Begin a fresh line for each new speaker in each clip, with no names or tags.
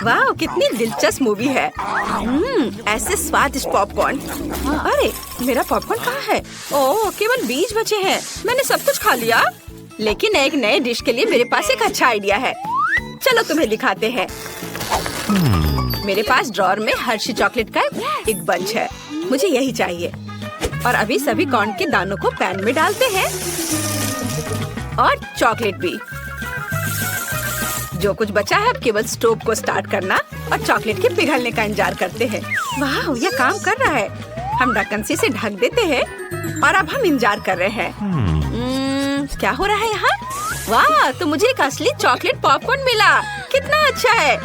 वाह, कितनी दिलचस्प मूवी है। ऐसे स्वादिष्ट पॉपकॉर्न। अरे मेरा पॉपकॉर्न कहाँ है? ओह, केवल 20 बचे हैं। मैंने सब कुछ खा लिया। लेकिन एक नए डिश के लिए मेरे पास एक अच्छा आइडिया है। चलो तुम्हें दिखाते हैं। मेरे पास ड्रॉअर में हर्शी चॉकलेट का एक बंच है। मुझे यही चाहिए। और अभी सभी कॉर्न के दानों को पैन में डालते हैं और चॉकलेट भी। जो कुछ बचा है अब केवल स्टोव को स्टार्ट करना और चॉकलेट के पिघलने का इंतजार करते हैं। वाह, यह काम कर रहा है। हम ढक्कन से इसे ढक देते हैं और अब हम इंतजार कर रहे हैं। क्या हो रहा है यहाँ? वाह, तो मुझे एक असली चॉकलेट पॉपकॉर्न मिला। कितना अच्छा है।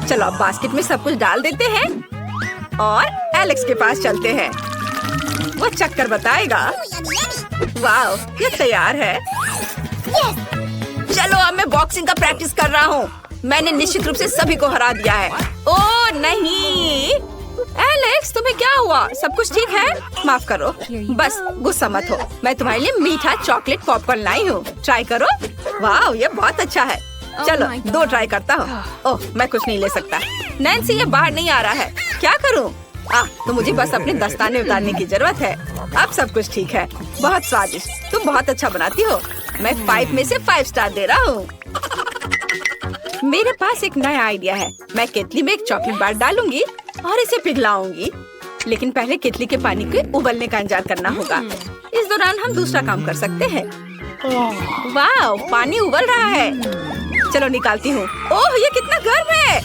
चलो अब बास्केट में सब कुछ डाल देते हैं और एलेक्स के पास चलते हैं। वो चक्कर बताएगा। वाह, ये तैयार है। चलो अब मैं बॉक्सिंग का प्रैक्टिस कर रहा हूँ। मैंने निश्चित रूप से सभी को हरा दिया है। ओह नहीं, एलेक्स तुम्हें क्या हुआ? सब कुछ ठीक है? माफ करो, बस गुस्सा मत हो। मैं तुम्हारे लिए मीठा चॉकलेट पॉपकॉर्न लाई हूँ। ट्राई करो। वाह, ये बहुत अच्छा है। चलो 2 ट्राई करता हूँ। ओह, मैं कुछ नहीं ले सकता। नैन्सी, ये बाहर नहीं आ रहा है। क्या करूँ? तो मुझे बस अपने दस्ताने उतारने की जरूरत है। अब सब कुछ ठीक है। बहुत स्वादिष्ट। तुम बहुत अच्छा बनाती हो। मैं 5 में से 5 स्टार दे रहा हूँ। मेरे पास एक नया आइडिया है। मैं केतली में एक चॉकलेट बार डालूंगी और इसे पिघलाऊंगी। लेकिन पहले केतली के पानी के उबलने का इंतजार करना होगा। इस दौरान हम दूसरा काम कर सकते हैं। वाह, पानी उबल रहा है। चलो निकालती हूँ। ओह, ये कितना गर्म है।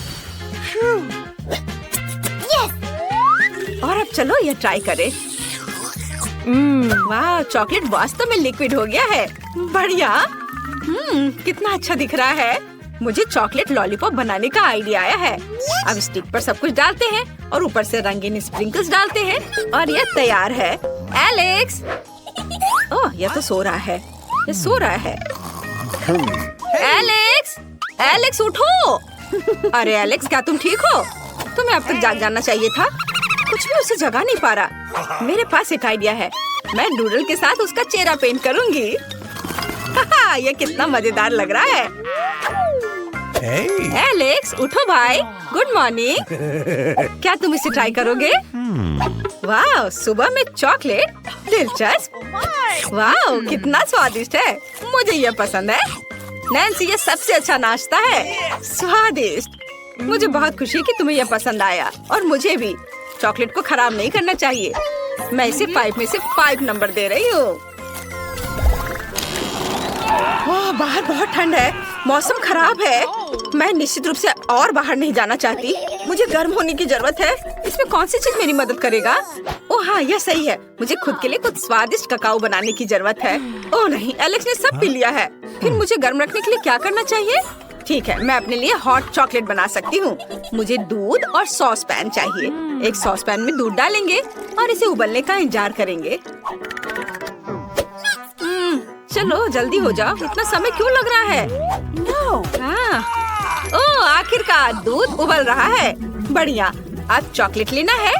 और अब चलो यह ट्राई करें। वाह, चॉकलेट वास्तव में लिक्विड हो गया है। बढ़िया। कितना अच्छा दिख रहा है। मुझे चॉकलेट लॉलीपॉप बनाने का आइडिया आया है। अब स्टिक पर सब कुछ डालते हैं और ऊपर से रंगीन स्प्रिंकल्स डालते हैं और यह तैयार है। एलेक्स, ओह, यह तो सो रहा है। ये सो रहा है। एलेक्स, एलेक्स उठो। अरे एलेक्स, क्या तुम ठीक हो? तुम्हें अब तक जाग जाना चाहिए था। कुछ भी उसे जगा नहीं पा रहा। मेरे पास एक आइडिया है। मैं डूडल के साथ उसका चेहरा पेंट करूंगी। ये कितना मजेदार लग रहा है। एलेक्स, उठो भाई। Good morning. क्या तुम इसे ट्राई करोगे? वाह, सुबह में चॉकलेट। दिलचस्प। वाह, कितना स्वादिष्ट है। मुझे यह पसंद है। नैन्सी, ये सबसे अच्छा नाश्ता है। स्वादिष्ट। मुझे बहुत खुशी कि तुम्हें यह पसंद आया और मुझे भी। चॉकलेट को खराब नहीं करना चाहिए। मैं इसे 5 में से 5 नंबर दे रही हूँ। बाहर बहुत ठंड है। मौसम खराब है। मैं निश्चित रूप से और बाहर नहीं जाना चाहती। मुझे गर्म होने की जरूरत है। इसमें कौन सी चीज मेरी मदद करेगा? ओह हाँ, यह सही है। मुझे खुद के लिए कुछ स्वादिष्ट ककाओ बनाने की जरूरत है। ओह नहीं, एलेक्स ने सब पी लिया है। फिर मुझे गर्म रखने के लिए क्या करना चाहिए? ठीक है, मैं अपने लिए हॉट चॉकलेट बना सकती हूँ। मुझे दूध और सॉस पैन चाहिए। एक सॉस पैन में दूध डालेंगे और इसे उबलने का इंतजार करेंगे। चलो जल्दी हो जाओ। इतना समय क्यों लग रहा है? ओह, आखिरकार दूध उबल रहा है। बढ़िया। अब चॉकलेट लेना है।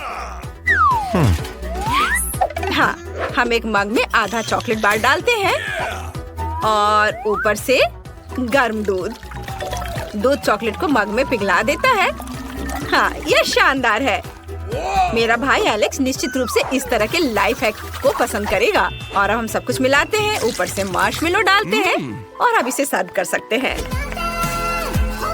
हाँ, हम एक मग में आधा चॉकलेट बार डालते हैं और ऊपर से गर्म दूध। दूध चॉकलेट को मग में पिघला देता है। हाँ, यह शानदार है। मेरा भाई एलेक्स निश्चित रूप से इस तरह के लाइफ हैक को पसंद करेगा। और अब हम सब कुछ मिलाते हैं, ऊपर से मार्शमेलो डालते हैं और अब इसे सर्व कर सकते हैं।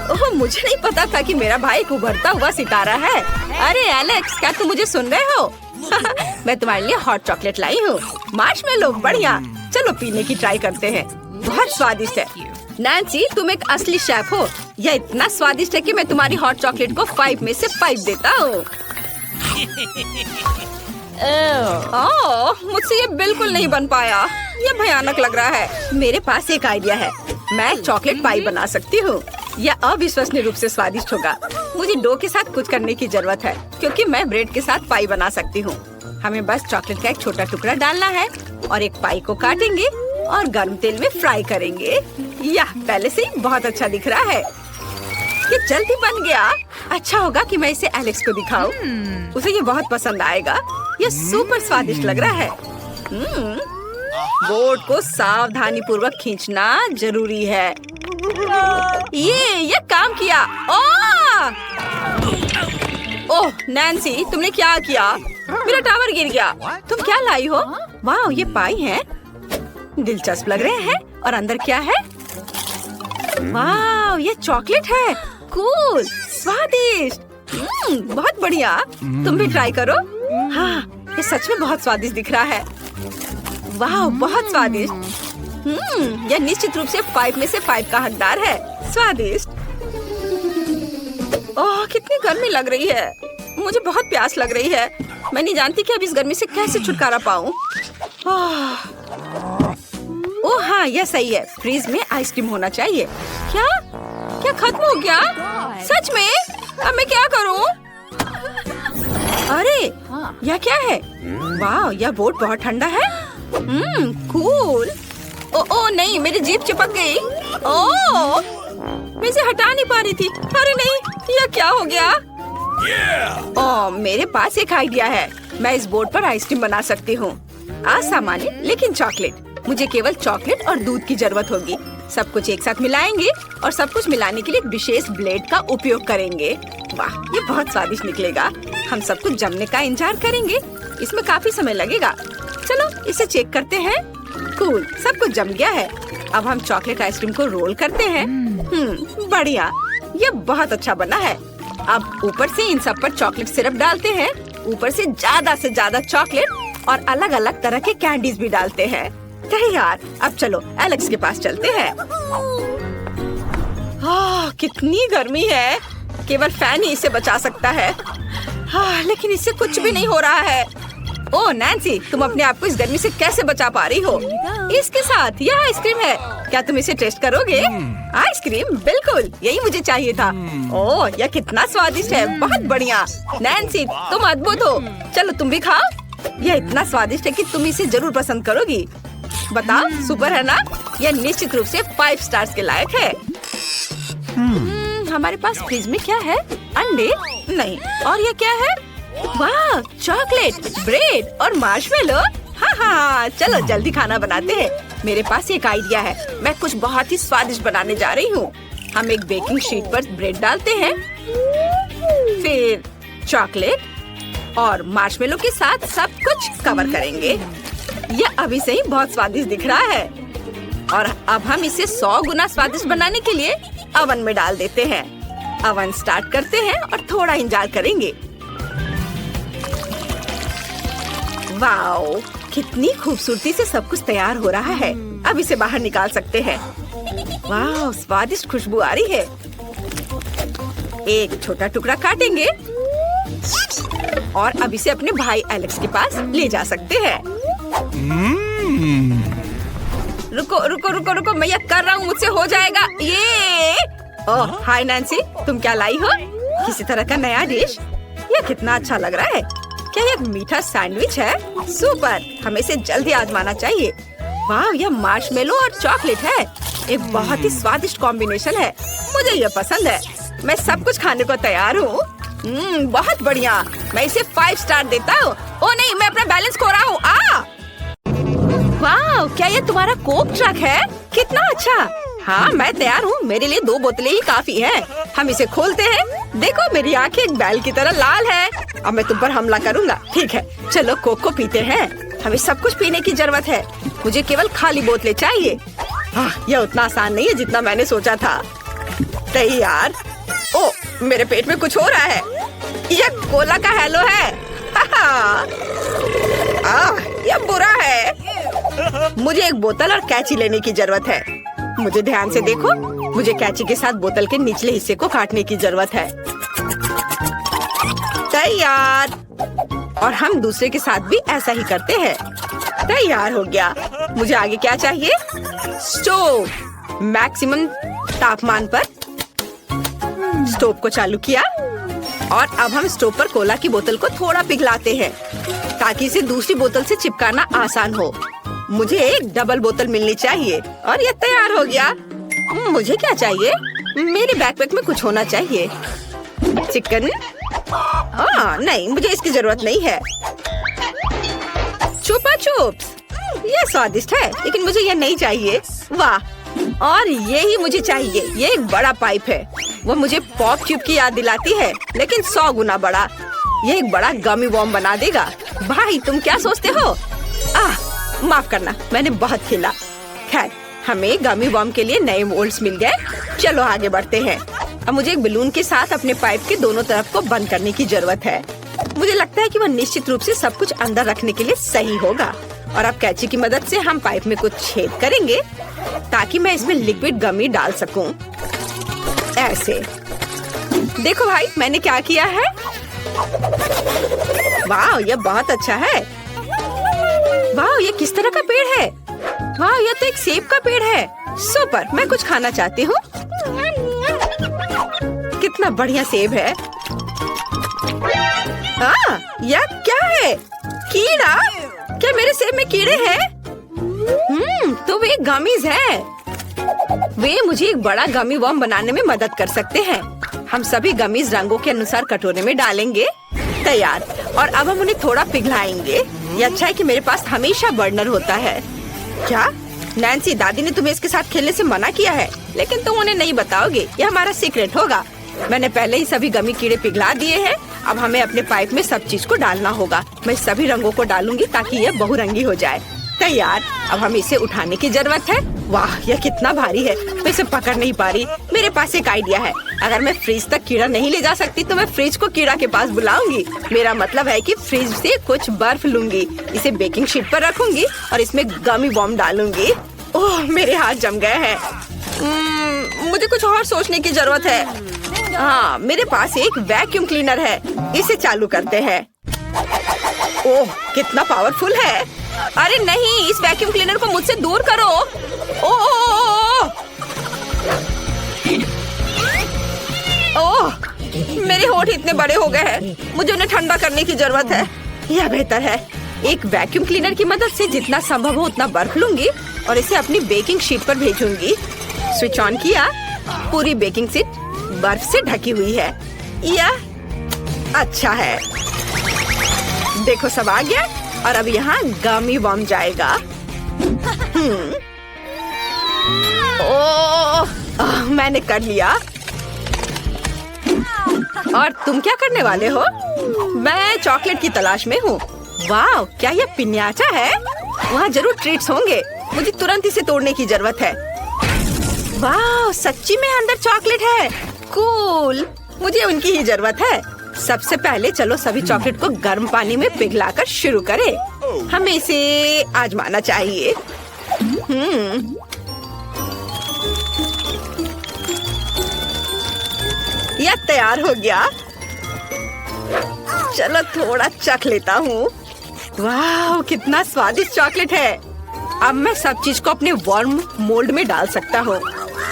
ओह, मुझे नहीं पता था कि मेरा भाई एक उभरता हुआ सितारा है। अरे एलेक्स, क्या तुम मुझे सुन रहे हो? मैं तुम्हारे लिए हॉट चॉकलेट लाई हूँ। मार्शमेलो, बढ़िया। चलो पीने की ट्राई करते हैं। बहुत स्वादिष्ट है। नैन्सी, तुम एक असली शेफ हो। यह इतना स्वादिष्ट है कि मैं तुम्हारी हॉट चॉकलेट को 5 में से 5 देता हूँ। मुझसे ये बिल्कुल नहीं बन पाया। ये भयानक लग रहा है। मेरे पास एक आइडिया है। मैं चॉकलेट पाई बना सकती हूँ। यह अविश्वसनीय रूप से स्वादिष्ट होगा। मुझे डो के साथ कुछ करने की जरूरत है क्योंकि मैं ब्रेड के साथ पाई बना सकती हूँ। हमें बस चॉकलेट का एक छोटा टुकड़ा डालना है और एक पाई को काटेंगे और गर्म तेल में फ्राई करेंगे। यह पहले से ही बहुत अच्छा दिख रहा है। ये जल्दी बन गया। अच्छा होगा कि मैं इसे एलेक्स को दिखाऊं। उसे ये बहुत पसंद आएगा। ये सुपर स्वादिष्ट लग रहा है। बोर्ड को सावधानी पूर्वक खींचना जरूरी है। ये काम किया। ओह! ओह नैन्सी, तुमने क्या किया? मेरा टावर गिर गया। तुम क्या लाई हो? वाह, ये पाई है, दिलचस्प लग रहे हैं। और अंदर क्या है? वाह, ये चॉकलेट है। कूल, स्वादिष्ट। बहुत बढ़िया। तुम भी ट्राई करो। हाँ, ये सच में बहुत स्वादिष्ट दिख रहा है। वाह, बहुत स्वादिष्ट। यह निश्चित रूप से 5 में से 5 का हकदार है। स्वादिष्ट। ओह, कितनी गर्मी लग रही है। मुझे बहुत प्यास लग रही है। मैं नहीं जानती कि अब इस गर्मी से कैसे छुटकारा पाऊं। ओह हाँ, यह सही है। फ्रीज में आइसक्रीम होना चाहिए। क्या क्या खत्म हो गया? सच में? अब मैं क्या करूं? अरे यह क्या है? वाह, यह बोर्ड बहुत ठंडा है। कूल। ओ नहीं, मेरी जीभ चिपक गई। ओह, मैं इसे हटा नहीं पा रही थी। अरे नहीं, यह क्या हो गया? ओह, मेरे पास एक आइडिया है। मैं इस बोर्ड पर आइसक्रीम बना सकती हूँ। असामान्य लेकिन चॉकलेट। मुझे केवल चॉकलेट और दूध की जरूरत होगी। सब कुछ एक साथ मिलाएंगे और सब कुछ मिलाने के लिए एक विशेष ब्लेड का उपयोग करेंगे। वाह, ये बहुत स्वादिष्ट निकलेगा। हम सब कुछ जमने का इंतजार करेंगे। इसमें काफी समय लगेगा। चलो इसे चेक करते हैं। कूल, सब कुछ जम गया है। अब हम चॉकलेट आइसक्रीम को रोल करते हैं। बढ़िया, ये बहुत अच्छा बना है। अब ऊपर से इन सब पर चॉकलेट सिरप डालते हैं। ऊपर से ज्यादा चॉकलेट और अलग अलग तरह के कैंडीज भी डालते हैं। तैयार। अब चलो एलेक्स के पास चलते हैं। कितनी गर्मी है। केवल फैन ही इसे बचा सकता है। लेकिन इससे कुछ भी नहीं हो रहा है। ओह नैन्सी, तुम अपने आप को इस गर्मी से कैसे बचा पा रही हो? इसके साथ यह आइसक्रीम है। क्या तुम इसे टेस्ट करोगे? आइसक्रीम? बिल्कुल, यही मुझे चाहिए था। ओह, यह कितना स्वादिष्ट है। बहुत बढ़िया नैन्सी, तुम अद्भुत हो। चलो तुम भी खाओ। यह इतना स्वादिष्ट है कि तुम इसे जरूर पसंद करोगी। बताओ, सुपर है ना? यह निश्चित रूप से 5 स्टार्स के लायक है। हमारे पास फ्रिज में क्या है? अंडे? नहीं। और यह क्या है? वाह, चॉकलेट, ब्रेड और मार्शमेलो। हाँ, चलो जल्दी खाना बनाते हैं। मेरे पास एक आइडिया है। मैं कुछ बहुत ही स्वादिष्ट बनाने जा रही हूँ। हम एक बेकिंग शीट पर ब्रेड डालते हैं, फिर चॉकलेट और मार्शमेलो के साथ सब कुछ कवर करेंगे। यह अभी से ही बहुत स्वादिष्ट दिख रहा है। और अब हम इसे 100 गुना स्वादिष्ट बनाने के लिए अवन में डाल देते हैं। अवन स्टार्ट करते हैं और थोड़ा इंतजार करेंगे। वाओ, कितनी खूबसूरती से सब कुछ तैयार हो रहा है। अब इसे बाहर निकाल सकते हैं। वाओ, स्वादिष्ट खुशबू आ रही है। एक छोटा टुकड़ा काटेंगे और अब इसे अपने भाई एलेक्स के पास ले जा सकते हैं। रुको रुको रुको रुको, मैं ये कर रहा हूँ, मुझसे हो जाएगा ये। ओह हाय नैन्सी, तुम क्या लाई हो? किसी तरह का नया डिश। यह कितना अच्छा लग रहा है। क्या यह मीठा सैंडविच है? सुपर, हमें इसे जल्दी आजमाना चाहिए। वाह, यह मार्शमेलो और चॉकलेट है। एक बहुत ही स्वादिष्ट कॉम्बिनेशन है। मुझे यह पसंद है। मैं सब कुछ खाने को तैयार हूँ। बहुत बढ़िया। मैं इसे 5 स्टार देता हूँ। ओ नहीं, मैं अपना बैलेंस खो रहा हूँ। वाह, क्या ये तुम्हारा कोक ट्रक है? कितना अच्छा। हाँ, मैं तैयार हूँ। मेरे लिए 2 बोतलें ही काफी हैं। हम इसे खोलते हैं। देखो, मेरी आंखें एक बैल की तरह लाल है। अब मैं तुम पर हमला करूँगा। ठीक है, चलो कोक को पीते हैं। हमें सब कुछ पीने की जरूरत है। मुझे केवल खाली बोतलें चाहिए। यह उतना आसान नहीं है जितना मैंने सोचा था। तैयार। ओ, मेरे पेट में कुछ हो रहा है। यह कोला का हेलो है। यह बुरा है। मुझे एक बोतल और कैंची लेने की जरूरत है। मुझे ध्यान से देखो। मुझे कैंची के साथ बोतल के निचले हिस्से को काटने की जरूरत है। तैयार। और हम दूसरे के साथ भी ऐसा ही करते हैं। तैयार हो गया। मुझे आगे क्या चाहिए? स्टोव। मैक्सिमम तापमान पर स्टोव को चालू किया और अब हम स्टोव पर कोला की बोतल को थोड़ा पिघलाते हैं ताकि इसे दूसरी बोतल से चिपकाना आसान हो। मुझे एक डबल बोतल मिलनी चाहिए और यह तैयार हो गया। मुझे क्या चाहिए? मेरे बैकपैक में कुछ होना चाहिए। चिकन? नहीं, मुझे इसकी जरूरत नहीं है। चुपा चुप्स। यह स्वादिष्ट है, लेकिन मुझे यह नहीं चाहिए। वाह, और ये ही मुझे चाहिए। ये एक बड़ा पाइप है। वो मुझे पॉप ट्यूब की याद दिलाती है, लेकिन 100 गुना बड़ा। ये एक बड़ा गमी वॉर्म बना देगा। भाई तुम क्या सोचते हो? माफ करना, मैंने बहुत खेला। खैर, हमें गमी वॉर्म के लिए नए मोल्ड्स मिल गए। चलो आगे बढ़ते हैं। अब मुझे एक बलून के साथ अपने पाइप के दोनों तरफ को बंद करने की जरूरत है। मुझे लगता है कि वह निश्चित रूप से सब कुछ अंदर रखने के लिए सही होगा। और अब कैंची की मदद से हम पाइप में कुछ छेद करेंगे ताकि मैं इसमें लिक्विड गमी डाल सकूं। ऐसे देखो भाई, मैंने क्या किया है। वाह, ये बहुत अच्छा है। वाह, ये किस तरह का पेड़ है? वाह, ये तो एक सेब का पेड़ है। सुपर, मैं कुछ खाना चाहती हूँ। कितना बढ़िया सेब है। यह क्या है? कीड़ा? क्या मेरे सेब में कीड़े हैं? तो वे गमीज हैं। वे मुझे एक बड़ा गमी वॉर्म बनाने में मदद कर सकते हैं। हम सभी गमीज रंगों के अनुसार कटोरे में डालेंगे। तैयार। और अब हम उन्हें थोड़ा पिघलाएंगे। ये अच्छा है कि मेरे पास हमेशा बर्नर होता है। क्या नैन्सी, दादी ने तुम्हें इसके साथ खेलने से मना किया है, लेकिन तुम उन्हें नहीं बताओगे। यह हमारा सीक्रेट होगा। मैंने पहले ही सभी गमी कीड़े पिघला दिए हैं। अब हमें अपने पाइप में सब चीज को डालना होगा। मैं सभी रंगों को डालूंगी ताकि यह बहुरंगी हो जाए। तैयार। अब हमें इसे उठाने की जरूरत है। वाह, यह कितना भारी है। मैं इसे पकड़ नहीं पा रही। मेरे पास एक आइडिया है। अगर मैं फ्रिज तक कीड़ा नहीं ले जा सकती तो मैं फ्रिज को कीड़ा के पास बुलाऊंगी। मेरा मतलब है कि फ्रिज से कुछ बर्फ लूंगी, इसे बेकिंग शीट पर रखूंगी और इसमें गमी वॉर्म डालूंगी। ओह, मेरे हाथ जम गए हैं। मुझे कुछ और सोचने की जरूरत है। हाँ, मेरे पास एक वैक्यूम क्लीनर है। इसे चालू करते हैं। ओह, कितना पावरफुल है। अरे नहीं, इस वैक्यूम क्लीनर को मुझसे दूर करो। ओह, मेरे होंठ इतने बड़े हो गए हैं। मुझे उन्हें ठंडा करने की जरूरत है। यह बेहतर है। एक वैक्यूम क्लीनर की मदद से जितना संभव हो उतना बर्फ लूंगी और इसे अपनी बेकिंग शीट पर भेजूंगी। स्विच ऑन किया। पूरी बेकिंग शीट बर्फ से ढकी हुई है। यह अच्छा है। देखो, सब आ गया। और अब यहाँ गमी वॉर्म जाएगा। मैंने कर लिया। और तुम क्या करने वाले हो? मैं चॉकलेट की तलाश में हूँ। वाह, क्या यह पिन्याचा है? वहाँ जरूर ट्रीट्स होंगे। मुझे तुरंत इसे तोड़ने की जरूरत है। वाह, सच्ची में अंदर चॉकलेट है। कूल, मुझे उनकी ही जरूरत है। सबसे पहले चलो सभी चॉकलेट को गर्म पानी में पिघलाकर शुरू करें। हमें इसे आजमाना चाहिए। यह तैयार हो गया। चलो थोड़ा चख लेता हूँ। वाह, कितना स्वादिष्ट चॉकलेट है। अब मैं सब चीज को अपने वार्म मोल्ड में डाल सकता हूँ।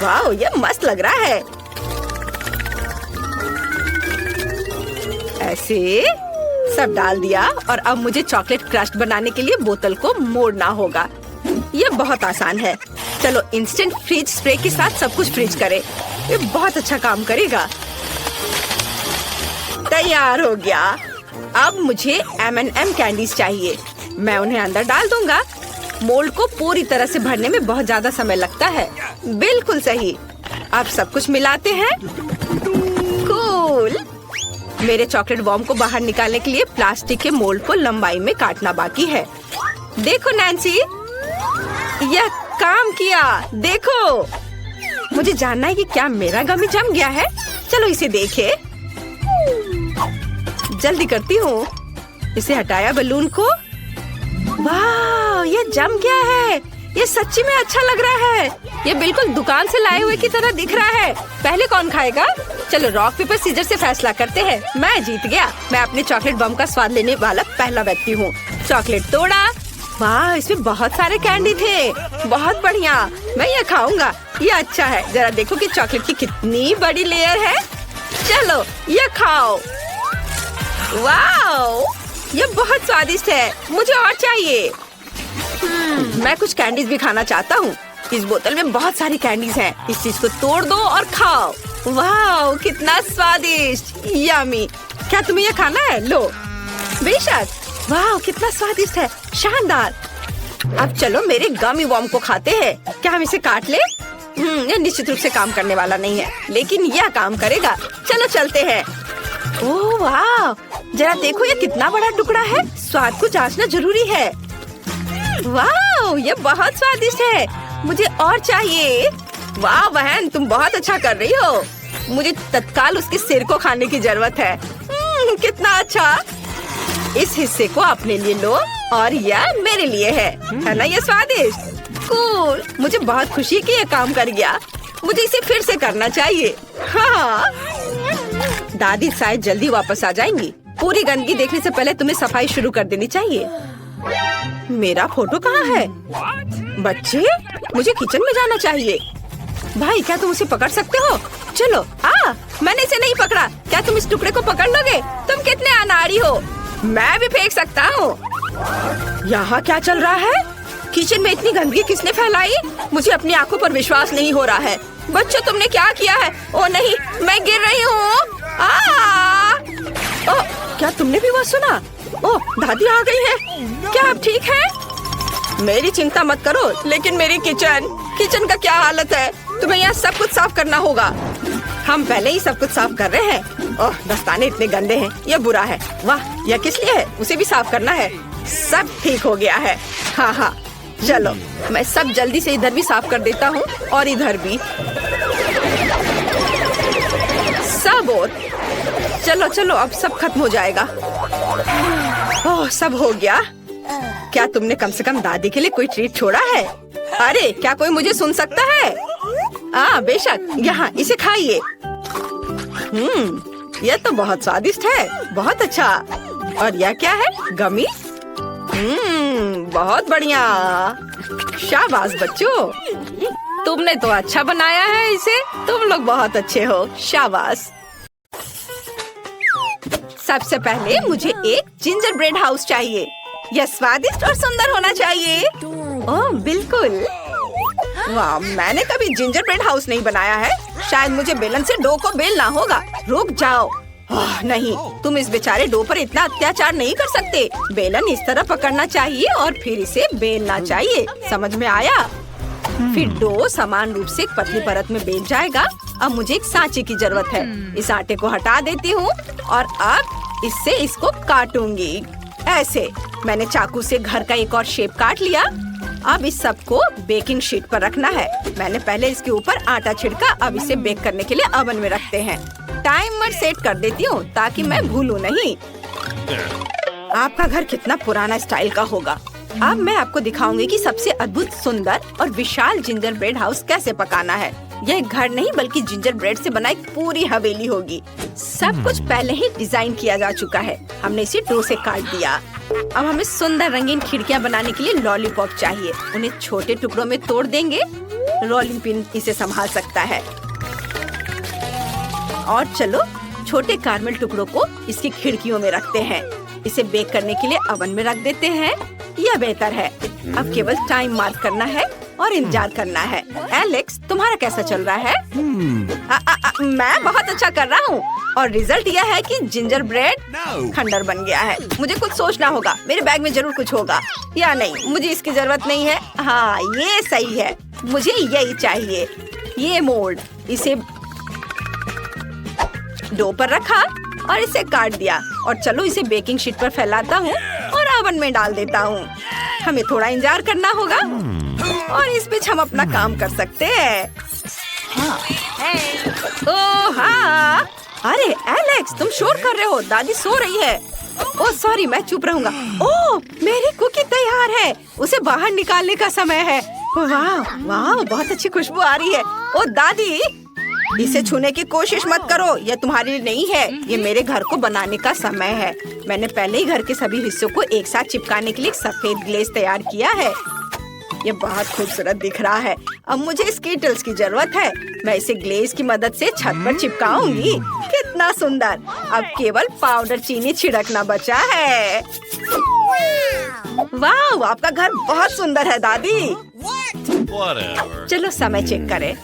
वाह, यह मस्त लग रहा है। ऐसे सब डाल दिया। और अब मुझे चॉकलेट क्रस्ट बनाने के लिए बोतल को मोड़ना होगा। यह बहुत आसान है। चलो इंस्टेंट फ्रीज स्प्रे के साथ सब कुछ फ्रीज करें। ये बहुत अच्छा काम करेगा। तैयार हो गया। अब मुझे M&M कैंडीज चाहिए। मैं उन्हें अंदर डाल दूंगा। मोल्ड को पूरी तरह से भरने में बहुत ज्यादा समय लगता है। बिल्कुल सही। अब सब कुछ मिलाते हैं। कूल। मेरे चॉकलेट वॉर्म को बाहर निकालने के लिए प्लास्टिक के मोल्ड को लंबाई में काटना बाकी है। देखो नैन्सी, यह काम किया। देखो, मुझे जानना है कि क्या मेरा गमी जम गया है। चलो इसे देखें। जल्दी करती हूँ। इसे हटाया बलून को। वाह, ये जम गया है। ये सच्ची में अच्छा लग रहा है। ये बिल्कुल दुकान से लाए हुए की तरह दिख रहा है। पहले कौन खाएगा? चलो रॉक पेपर सीजर से फैसला करते हैं। मैं जीत गया। मैं अपने चॉकलेट बम का स्वाद लेने वाला पहला व्यक्ति हूँ। चॉकलेट तोड़ा। वाह, इसमें बहुत सारे कैंडी थे। बहुत बढ़िया, मैं ये खाऊंगा। ये अच्छा है। जरा देखो कि चॉकलेट की कितनी बड़ी लेयर है। चलो ये खाओ। वाह, ये बहुत स्वादिष्ट है। मुझे और चाहिए। मैं कुछ कैंडीज भी खाना चाहता हूँ। इस बोतल में बहुत सारी कैंडीज हैं। इस चीज को तोड़ दो और खाओ। वाह, कितना स्वादिष्ट। यम्मी। क्या तुम्हें ये खाना है? लो। बेशक। वाह, कितना स्वादिष्ट है। शानदार। अब चलो मेरे गमी वॉर्म को खाते हैं। क्या हम इसे काट ले? ये निश्चित रूप से काम करने वाला नहीं है, लेकिन यह काम करेगा। चलो चलते हैं। ओह वाह, जरा देखो ये कितना बड़ा टुकड़ा है। स्वाद को जांचना जरूरी है। वाह, ये बहुत स्वादिष्ट है। मुझे और चाहिए। वाह बहन, तुम बहुत अच्छा कर रही हो। मुझे तत्काल उसके सिर को खाने की जरूरत है। कितना अच्छा। इस हिस्से को अपने लिए लो और यह मेरे लिए है ना? ये स्वादिष्ट। कूल। मुझे बहुत खुशी कि ये काम कर गया। मुझे इसे फिर से करना चाहिए। हाँ। दादी शायद जल्दी वापस आ जाएंगी। पूरी गंदगी देखने से पहले तुम्हें सफाई शुरू कर देनी चाहिए। मेरा फोटो कहाँ है? बच्चे, मुझे किचन में जाना चाहिए। भाई, क्या तुम उसे पकड़ सकते हो? चलो। मैंने इसे नहीं पकड़ा। क्या तुम इस टुकड़े को पकड़ लोगे? तुम कितने अनाड़ी हो। मैं भी फेंक सकता हूँ। यहाँ क्या चल रहा है? किचन में इतनी गंदगी किसने फैलाई? मुझे अपनी आंखों पर विश्वास नहीं हो रहा है। बच्चों, तुमने क्या किया है? ओ नहीं, मैं गिर रही हूँ। क्या तुमने भी वो सुना? ओह, दादी आ गई है। क्या आप ठीक है? मेरी चिंता मत करो, लेकिन मेरी किचन का क्या हालत है? तुम्हें यहाँ सब कुछ साफ करना होगा। हम पहले ही सब कुछ साफ कर रहे हैं। ओह, दस्ताने इतने गंदे हैं। यह बुरा है। वाह, यह किस लिए है? उसे भी साफ करना है। सब ठीक हो गया है। हाँ, चलो मैं सब जल्दी से इधर भी साफ कर देता हूँ और इधर भी। सब और चलो अब सब खत्म हो जाएगा। ओह, सब हो गया। क्या तुमने कम से कम दादी के लिए कोई ट्रीट छोड़ा है? अरे, क्या कोई मुझे सुन सकता है? बेशक। यहाँ इसे खाइए। यह तो बहुत स्वादिष्ट है। बहुत अच्छा। और यह क्या है? गमी। बहुत बढ़िया। शाबाश बच्चों, तुमने तो अच्छा बनाया है इसे। तुम लोग बहुत अच्छे हो। शाबाश। सबसे पहले मुझे एक जिंजर ब्रेड हाउस चाहिए। यह स्वादिष्ट और सुंदर होना चाहिए। ओह बिल्कुल। वाह, मैंने कभी जिंजर ब्रेड हाउस नहीं बनाया है। शायद मुझे बेलन से डो को बेलना होगा। रुक जाओ। नहीं, तुम इस बेचारे डो पर इतना अत्याचार नहीं कर सकते। बेलन इस तरह पकड़ना चाहिए और फिर इसे बेलना चाहिए। समझ में आया? फिर डो समान रूप से एक पतली परत में बेल जाएगा। अब मुझे एक सांचे की जरूरत है। इस आटे को हटा देती हूँ और अब इससे इसको काटूंगी। ऐसे। मैंने चाकू से घर का एक और शेप काट लिया। अब इस सब को बेकिंग शीट पर रखना है। मैंने पहले इसके ऊपर आटा छिड़का। अब इसे बेक करने के लिए ओवन में रखते हैं। टाइमर सेट कर देती हूँ ताकि मैं भूलूं नहीं। आपका घर कितना पुराना स्टाइल का होगा। अब मैं आपको दिखाऊंगी कि सबसे अद्भुत, सुंदर और विशाल जिंजर ब्रेड हाउस कैसे पकाना है। यह एक घर नहीं बल्कि जिंजर ब्रेड से बना एक पूरी हवेली होगी। सब कुछ पहले ही डिजाइन किया जा चुका है। हमने इसे डो से काट दिया। अब हमें सुंदर रंगीन खिड़कियां बनाने के लिए लॉलीपॉप चाहिए। उन्हें छोटे टुकड़ों में तोड़ देंगे। रोलिंग पिन इसे संभाल सकता है। और चलो छोटे कारमेल टुकड़ों को इसकी खिड़कियों में रखते हैं। इसे बेक करने के लिए ओवन में रख देते हैं। यह बेहतर है। अब केवल टाइम मार्क करना है और इंतजार करना है। एलेक्स, तुम्हारा कैसा चल रहा है? मैं बहुत अच्छा कर रहा हूँ और रिजल्ट यह है कि जिंजर ब्रेड खंडर बन गया है। मुझे कुछ सोचना होगा। मेरे बैग में जरूर कुछ होगा या नहीं। मुझे इसकी जरूरत नहीं है। हाँ, ये सही है। मुझे यही चाहिए। ये मोल्ड। इसे डो पर रखा और इसे काट दिया। और चलो इसे बेकिंग शीट पर फैलाता हूँ और ओवन में डाल देता हूँ। हमें थोड़ा इंतजार करना होगा और इस बीच हम अपना काम कर सकते हैं। ओह हाँ। अरे एलेक्स, तुम शोर कर रहे हो। दादी सो रही है। ओह सॉरी, मैं चुप रहूंगा। ओह, मेरी कुकी तैयार है। उसे बाहर निकालने का समय है। वाह वाह, बहुत अच्छी खुशबू आ रही है। ओह दादी, इसे छूने की कोशिश मत करो। यह तुम्हारे लिए नहीं है। ये मेरे घर को बनाने का समय है। मैंने पहले ही घर के सभी हिस्सों को एक साथ चिपकाने के लिए एक सफेद ग्लेज तैयार किया है। ये बहुत खूबसूरत दिख रहा है। अब मुझे स्कीटल्स की जरूरत है। मैं इसे ग्लेज की मदद से छत पर चिपकाऊंगी। कितना सुंदर। अब केवल पाउडर चीनी छिड़कना बचा है। वाह, आपका घर बहुत सुंदर है दादी। चलो समय चेक करें।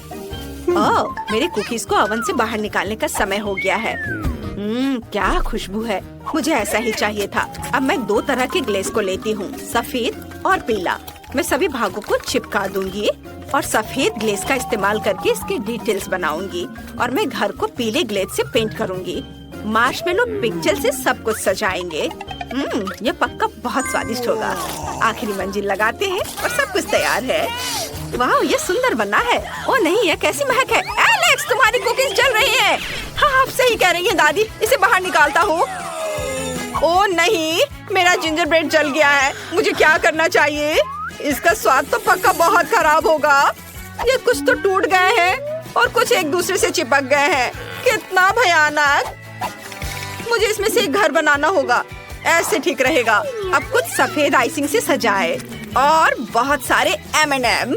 ओह, मेरे कुकीज को ओवन से बाहर निकालने का समय हो गया है। क्या खुशबू है। मुझे ऐसा ही चाहिए था। अब मैं दो तरह के ग्लेज को लेती हूँ, सफेद और पीला। मैं सभी भागों को चिपका दूंगी और सफेद ग्लेज का इस्तेमाल करके इसके डिटेल्स बनाऊंगी और मैं घर को पीले ग्लेज से पेंट करूंगी। मार्शमेलो पिक्चर से सब कुछ सजाएंगे। ये पक्का बहुत स्वादिष्ट होगा। आखिरी मंजिल लगाते हैं और सब कुछ तैयार है। वाह, ये सुंदर बना है। ओ नहीं, ये कैसी महक है। एलेक्स, तुम्हारी कुकीज जल रही है। हाँ, आप सही कह रही हैं दादी, इसे बाहर निकालता हूँ। ओ नहीं, मेरा जिंजर ब्रेड जल गया है। मुझे क्या करना चाहिए? इसका स्वाद तो पक्का बहुत खराब होगा। ये कुछ तो टूट गए हैं और कुछ एक दूसरे से चिपक गए हैं। कितना भयानक। मुझे इसमें से एक घर बनाना होगा। ऐसे ठीक रहेगा। अब कुछ सफेद आइसिंग से सजाए और बहुत सारे M&M।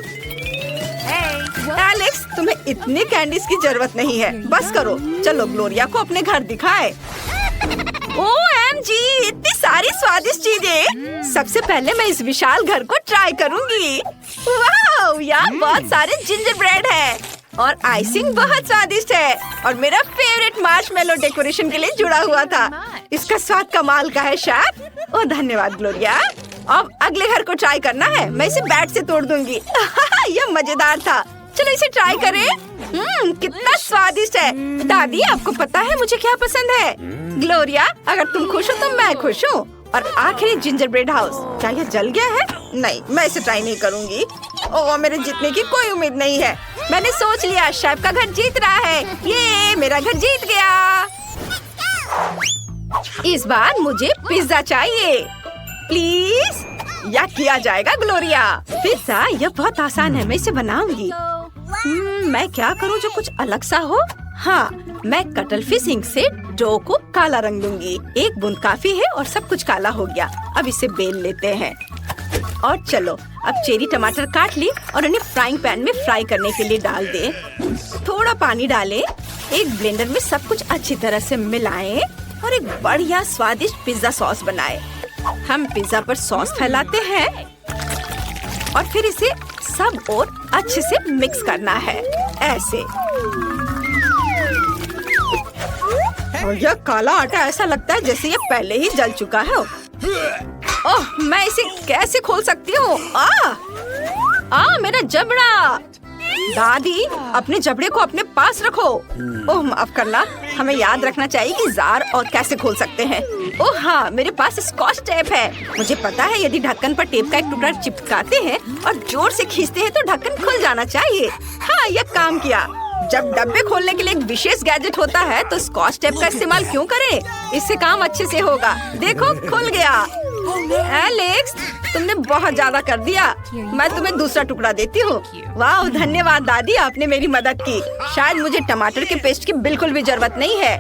एलेक्स, तुम्हें इतने कैंडीज की जरूरत नहीं है। बस करो। चलो ग्लोरिया को अपने घर दिखाए। OMG, इतनी सारी स्वादिष्ट चीजें। सबसे पहले मैं इस विशाल घर को ट्राई करूंगी। वाह, यहाँ बहुत सारे जिंजर ब्रेड है और आइसिंग बहुत स्वादिष्ट है और मेरा फेवरेट मार्शमेलो डेकोरेशन के लिए जुड़ा हुआ था। इसका स्वाद कमाल का है शेफ। ओह धन्यवाद ग्लोरिया। अब अगले घर को ट्राई करना है। मैं इसे बैट से तोड़ दूंगी। यह मजेदार था। चलो इसे ट्राई करें। कितना स्वादिष्ट है। दादी, आपको पता है मुझे क्या पसंद है? ग्लोरिया, अगर तुम खुश हो तो मैं खुश हूँ। और आखिरी जिंजर ब्रेड हाउस। क्या यह जल गया है? नहीं, मैं इसे ट्राई नहीं करूँगी। ओह, मेरे जीतने की कोई उम्मीद नहीं है। मैंने सोच लिया, शेफ का घर जीत रहा है। ये मेरा घर जीत गया। इस बार मुझे पिज्जा चाहिए प्लीज। या किया जाएगा ग्लोरिया। पिज्जा, यह बहुत आसान है। मैं इसे बनाऊंगी। मैं क्या करूँ जो कुछ अलग सा हो? हाँ, मैं कटल फिश इंक से डो को काला रंग दूंगी। एक बूंद काफी है और सब कुछ काला हो गया। अब इसे बेल लेते हैं और चलो अब चेरी टमाटर काट ली और उन्हें फ्राइंग पैन में फ्राई करने के लिए डाल दे। थोड़ा पानी डालें, एक ब्लेंडर में सब कुछ अच्छी तरह से मिलाएं और एक बढ़िया स्वादिष्ट पिज्जा सॉस बनाएं। हम पिज्जा पर सॉस फैलाते हैं और फिर इसे सब और अच्छे से मिक्स करना है ऐसे। और यह काला आटा ऐसा लगता है जैसे ये पहले ही जल चुका है। ओह, मैं इसे कैसे खोल सकती हूँ? मेरा जबड़ा। दादी, अपने जबड़े को अपने पास रखो। ओह माफ करना, हमें याद रखना चाहिए कि जार और कैसे खोल सकते हैं। ओह हाँ, मेरे पास स्कॉच टेप है। मुझे पता है यदि ढक्कन पर टेप का एक टुकड़ा चिपकाते हैं और जोर से खींचते हैं तो ढक्कन खुल जाना चाहिए। हाँ, यह काम किया। जब डब्बे खोलने के लिए एक विशेष गैजेट होता है तो स्कॉच टेप का इस्तेमाल क्यों करें? इससे काम अच्छे से होगा। देखो, खुल गया। एलेक्स, तुमने बहुत ज्यादा कर दिया। मैं तुम्हें दूसरा टुकड़ा देती हूँ। वाह, धन्यवाद दादी, आपने मेरी मदद की। शायद मुझे टमाटर के पेस्ट की बिल्कुल भी जरूरत नहीं है।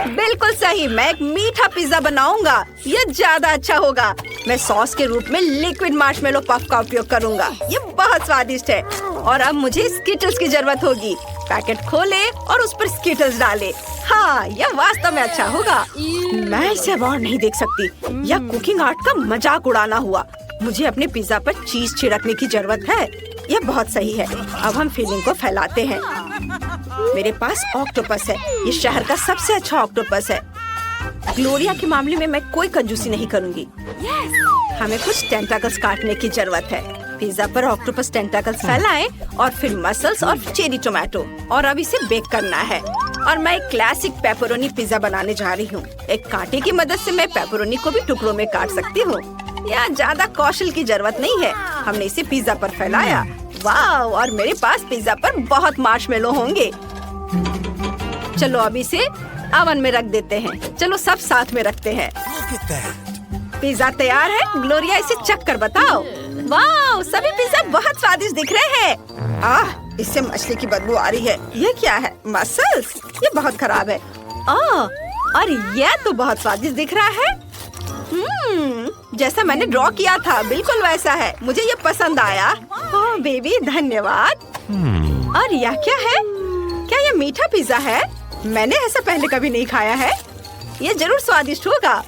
बिल्कुल सही, मैं एक मीठा पिज्जा बनाऊंगा। यह ज्यादा अच्छा होगा। मैं सॉस के रूप में लिक्विड मार्शमेलो पफ का उपयोग करूंगा। ये बहुत स्वादिष्ट है। और अब मुझे स्कीटल्स की जरूरत होगी। पैकेट खोले और उस पर स्कीटल्स डाले। हाँ, यह वास्तव में अच्छा होगा। मैं इसे और नहीं देख सकती। यह कुकिंग आर्ट का मजाक उड़ाना हुआ। मुझे अपने पिज्जा पर चीज छिड़कने की जरूरत है। यह बहुत सही है। अब हम फिलिंग को फैलाते हैं। मेरे पास ऑक्टोपस है। ये शहर का सबसे अच्छा ऑक्टोपस है। ग्लोरिया के मामले में मैं कोई कंजूसी नहीं करूँगी। हमें कुछ टेंटाकल्स काटने की जरूरत है। पिज्जा पर ऑक्टोपस टेंटाकल्स फैलाएं और फिर मसल्स और चेरी टोमेटो। और अब इसे बेक करना है। और मैं एक क्लासिक पेपरोनी पिज्जा बनाने जा रही हूँ। एक कांटे की मदद से मैं पेपरोनी को भी टुकड़ों में काट सकती हूँ। यहाँ ज्यादा कौशल की जरूरत नहीं है। हमने इसे पिज्जा पर फैलाया। वाह, और मेरे पास पिज्जा पर बहुत मार्शमेलो होंगे। चलो अब इसे ओवन में रख देते हैं। चलो सब साथ में रखते हैं। पिज्जा तैयार है। ग्लोरिया, इसे चख कर बताओ। वाह, सभी पिज्जा बहुत स्वादिष्ट दिख रहे हैं। इससे मछली की बदबू आ रही है। ये क्या है? मसल्स? ये बहुत खराब है। और यह तो बहुत स्वादिष्ट दिख रहा है। जैसा मैंने ड्रॉ किया था बिल्कुल वैसा है। मुझे ये पसंद आया। ओह बेबी, धन्यवाद। और यह क्या है? क्या यह मीठा पिज्जा है? मैंने ऐसा पहले कभी नहीं खाया है। ये जरूर स्वादिष्ट होगा।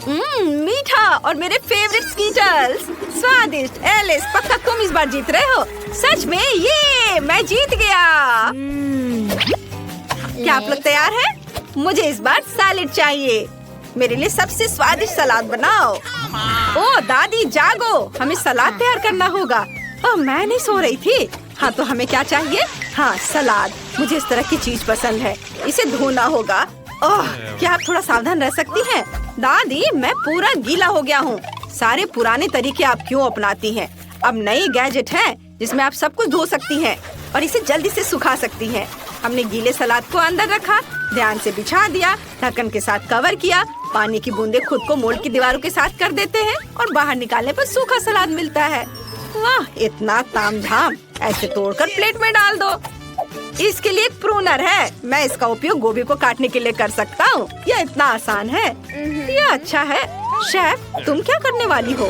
मीठा और मेरे फेवरेट स्कीटल्स। स्वादिष्ट। एलिस, पक्का तुम इस बार जीत रहे हो। सच में, ये मैं जीत गया। क्या आप लोग तैयार हैं? मुझे इस बार सैलेड चाहिए। मेरे लिए सबसे स्वादिष्ट सलाद बनाओ। ओह दादी, जागो, हमें सलाद तैयार करना होगा। ओह, मैं नहीं सो रही थी। हाँ तो हमें क्या चाहिए? हाँ सलाद, मुझे इस तरह की चीज पसंद है। इसे धोना होगा। ओह, क्या आप थोड़ा सावधान रह सकती हैं? दादी मैं पूरा गीला हो गया हूँ। सारे पुराने तरीके आप क्यों अपनाती हैं? अब नई गैजेट है जिसमें आप सब कुछ धो सकती हैं और इसे जल्दी से सुखा सकती हैं। हमने गीले सलाद को अंदर रखा, ध्यान से बिछा दिया, ढक्कन के साथ कवर किया। पानी की बूंदें खुद को मोल्ड की दीवारों के साथ कर देते हैं और बाहर निकालने पर सूखा सलाद मिलता है। वाह, इतना तामझाम! ऐसे तोड़कर प्लेट में डाल दो। इसके लिए एक प्रूनर है, मैं इसका उपयोग गोभी को काटने के लिए कर सकता हूँ। यह इतना आसान है। यह अच्छा है। शेफ, तुम क्या करने वाली हो?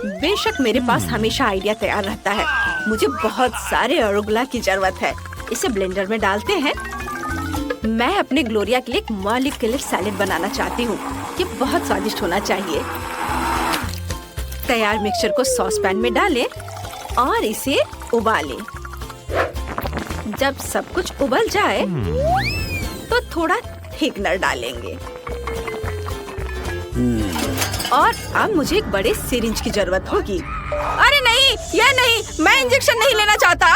बेशक मेरे पास हमेशा आइडिया तैयार रहता है। मुझे बहुत सारे अरुगुला की जरूरत है। इसे ब्लेंडर में डालते हैं। मैं अपने ग्लोरिया के लिए एक मॉलिक्यूलर सैलेड बनाना चाहती हूँ। ये बहुत स्वादिष्ट होना चाहिए। तैयार मिक्सचर को सॉस पैन में डालें और इसे उबालें। जब सब कुछ उबल जाए तो थोड़ा थिकनर डालेंगे। और अब मुझे एक बड़े सिरिंज की जरूरत होगी। अरे नहीं, यह नहीं, मैं इंजेक्शन नहीं लेना चाहता।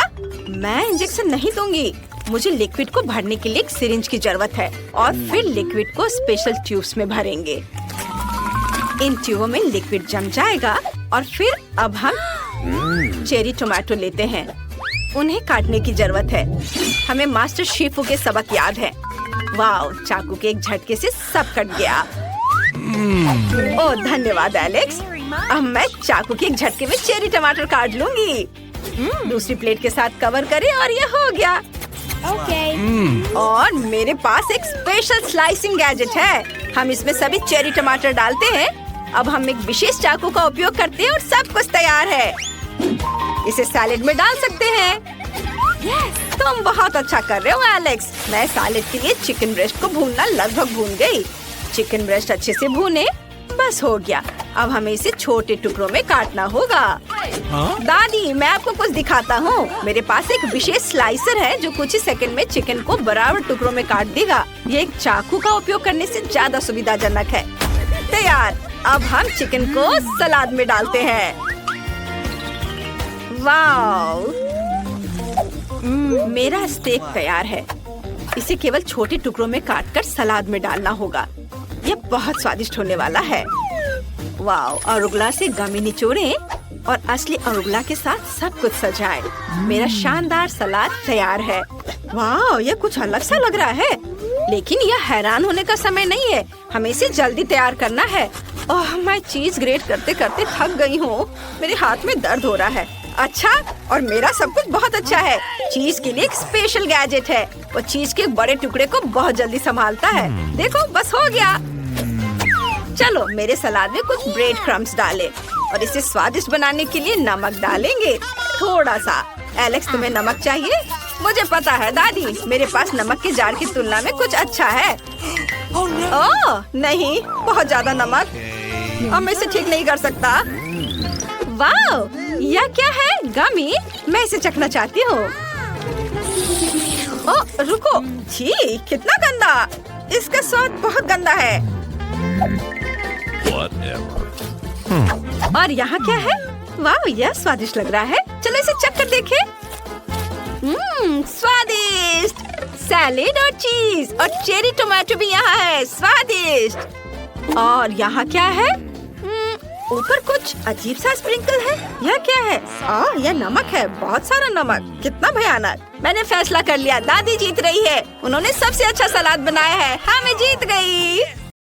मैं इंजेक्शन नहीं दूंगी। मुझे लिक्विड को भरने के लिए एक सिरिंज की जरूरत है और फिर लिक्विड को स्पेशल ट्यूब्स में भरेंगे। इन ट्यूबों में लिक्विड जम जाएगा और फिर अब हम चेरी टोमेटो लेते हैं। उन्हें काटने की जरूरत है। हमें मास्टर शेफों के सबक याद है। वाह, चाकू के एक झटके से सब कट गया। ओह धन्यवाद एलेक्स। अब मैं चाकू के एक झटके में चेरी टमाटर काट लूंगी। दूसरी प्लेट के साथ कवर करें और ये हो गया। और मेरे पास एक स्पेशल स्लाइसिंग गैजेट है। हम इसमें सभी चेरी टमाटर डालते हैं। अब हम एक विशेष चाकू का उपयोग करते हैं और सब कुछ तैयार है। इसे सैलेड में डाल सकते हैं। तुम बहुत अच्छा कर रहे हो एलेक्स। मैं सैलेड के लिए चिकन ब्रेस्ट को भूनना लगभग भून गई। चिकन ब्रेस्ट अच्छे से भूने, बस हो गया। अब हमें इसे छोटे टुकड़ों में काटना होगा। दादी मैं आपको कुछ दिखाता हूँ। मेरे पास एक विशेष स्लाइसर है जो कुछ ही सेकंड में चिकन को बराबर टुकड़ों में काट देगा। ये एक चाकू का उपयोग करने से ज्यादा सुविधाजनक है। तैयार। अब हम चिकन को सलाद में डालते हैं। वाव, मेरा स्टेक तैयार है। इसे केवल छोटे टुकड़ों में काटकर सलाद में डालना होगा। ये बहुत स्वादिष्ट होने वाला है। वाव, अरुगुला से गमी निचोड़ें और असली अरुगुला के साथ सब कुछ सजाएं। मेरा शानदार सलाद तैयार है। वाव, ये कुछ अलग सा लग रहा है, लेकिन यह हैरान होने का समय नहीं है। हमें इसे जल्दी तैयार करना है। ओह, मैं चीज ग्रेट करते करते थक गई हूँ। मेरे हाथ में दर्द हो रहा है। अच्छा, और मेरा सब कुछ बहुत अच्छा है। चीज के लिए एक स्पेशल गैजेट है। वो चीज के बड़े टुकड़े को बहुत जल्दी संभालता है। देखो, बस हो गया। चलो मेरे सलाद में कुछ ब्रेड क्रम्स डालें और इसे स्वादिष्ट बनाने के लिए नमक डालेंगे, थोड़ा सा। एलेक्स, तुम्हें नमक चाहिए? मुझे पता है दादी, मेरे पास नमक के जार की तुलना में कुछ अच्छा है। ओह नहीं, बहुत ज्यादा नमक। अब मैं इसे ठीक नहीं कर सकता। वाह, यह क्या है? गमी, मैं इसे चखना चाहती हूँ। ओह रुको, छी, कितना गंदा। इसका स्वाद बहुत गंदा है। और यहाँ क्या है? वाह, यह स्वादिष्ट लग रहा है। चलो इसे चख कर देखें। स्वादिष्ट। सैलेड और चीज और चेरी टोमेटो भी यहाँ है। स्वादिष्ट। और यहाँ क्या है? ऊपर कुछ अजीब सा स्प्रिंकल है। यह क्या है? यह नमक है, बहुत सारा नमक। कितना भयानक। मैंने फैसला कर लिया, दादी जीत रही है। उन्होंने सबसे अच्छा सलाद बनाया है। हाँ, मैं जीत गई।